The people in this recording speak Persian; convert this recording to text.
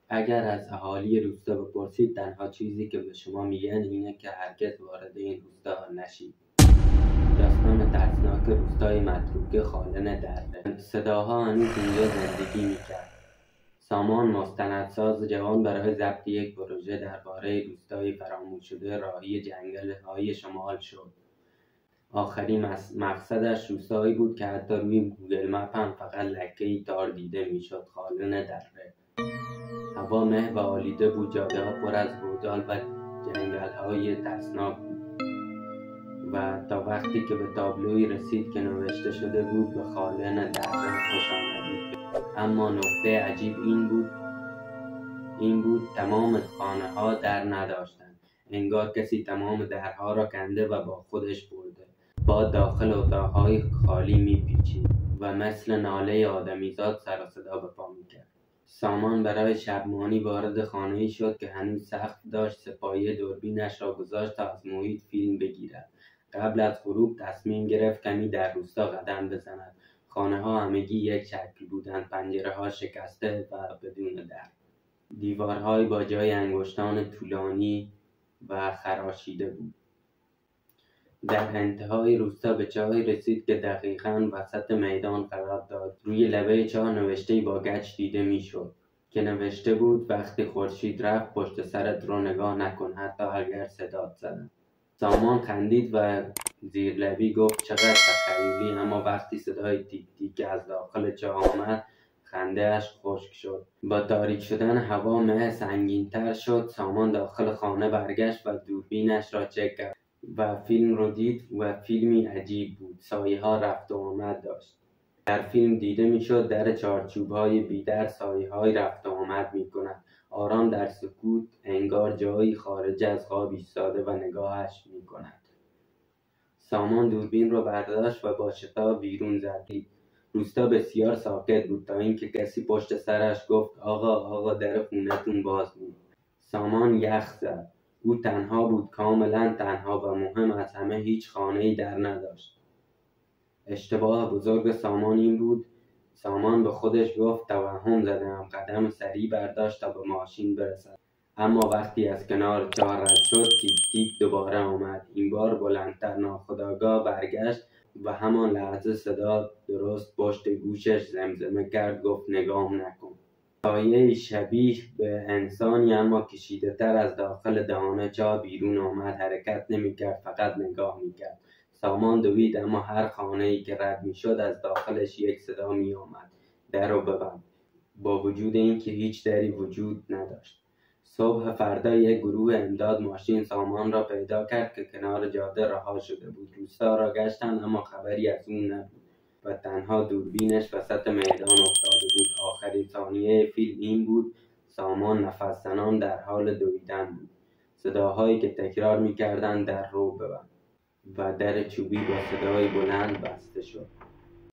اگر از اهالی روستا بپرسید تنها چیزی که به شما میگن اینه که هرگز وارد این روستا نشید. داستان ترسناک روستای متروکه خالن دره. صداها هنوز اینجا زندگی میکرد. سامان مستندساز جوان برای ضبط یک پروژه درباره روستای فراموش شده راهی جنگل‌های شمال شد. آخرین مقصدش روستایی بود که حتی روی گوگل مپ هم فقط لکه‌ای تار دیده میشد. خالن دره. هوا مه و آلیده بود. جاده‌ها پر از گودال و جنگل‌های ترسناک بود و تا وقتی که به تابلویی رسید که نوشته شده بود به خالن دره خوش آمدید. اما نکته عجیب این بود تمام خانه‌ها در نداشتند. انگار کسی تمام درها را کنده و با خودش برده. باد داخل اتاق‌های خالی میپیچید و مثل ناله آدمیزاد سر و صدا به پا میکرد. سامان برای شبمانی وارد خانه‌ای شد که هنوز سقف داشت. سپایه دوربینش را گذاشت تا از محیط فیلم بگیرد. قبل از غروب تصمیم گرفت کمی در روستا قدم بزند. خانه‌ها همگی یک شکل بودند. پنجره‌ها شکسته و بدون در. دیوارهای با جای انگشتان طولانی و خراشیده بود. در انتهای روستا به چاهی رسید که دقیقاً وسط میدان قرار داشت. روی لبه چاه نوشته‌ای با گچ دیده میشد که نوشته بود وقتی خورشید رفت پشت سرت رو نگاه نکن، حتی اگر صدات زدن. سامان خندید و زیرلبی گفت چقدر تخیلی، اما وقتی صدای تیک تیک از داخل چاه آمد خنده‌اش خشک شد. با تاریک شدن هوا مه سنگین‌تر شد. سامان داخل خانه برگشت و دوربینش را چک کرد و فیلم رو دید و فیلمی عجیب بود. سایه‌ها رفت و آمد داشت. در فیلم دیده میشد در چارچوب‌های بی‌در سایه‌های رفت و آمد می‌کند. آرام در سکوت، انگار جایی خارج از خواب ایستاده و نگاهش می‌کند. سامان دوربین رو برداشت و با شتاب بیرون زد. روستا بسیار ساکت بود تا اینکه کسی پشت سرش گفت آقا در خونتون باز بود. سامان یخ زد. او تنها بود، کاملا تنها، و مهم از همه هیچ خانه‌ای در نداشت. اشتباه بزرگ سامان این بود. سامان به خودش گفت توهم زدم. قدم سریع برداشت تا به ماشین برسد. اما وقتی از کنار چاه رد شد تیک تیک دوباره آمد. این بار بلندتر. ناخودآگاه برگشت و همان لحظه صدا درست پشت گوشش زمزمه کرد. گفت نگام نکن. سایه‌ای شبیه به انسانی اما کشیده تر از داخل دهان چاه بیرون آمد. حرکت نمی‌کرد، فقط نگاه می‌کرد. سامان دوید، اما هر خانه‌ای که رد می‌شد از داخلش یک صدا می‌آمد: در رو ببند، با وجود اینکه هیچ دری وجود نداشت. صبح فردا یک گروه امداد ماشین سامان را پیدا کرد که کنار جاده رها شده بود. روستا را گشتند اما خبری از او نبود و تنها دوربینش وسط میدان افتاده بود. آخرین ثانیه فیلم این بود. سامان نفس زنان در حال دویدن بود. صداهایی که تکرار می‌کردند در رو ببند، و در چوبی با صدای بلند بسته شد.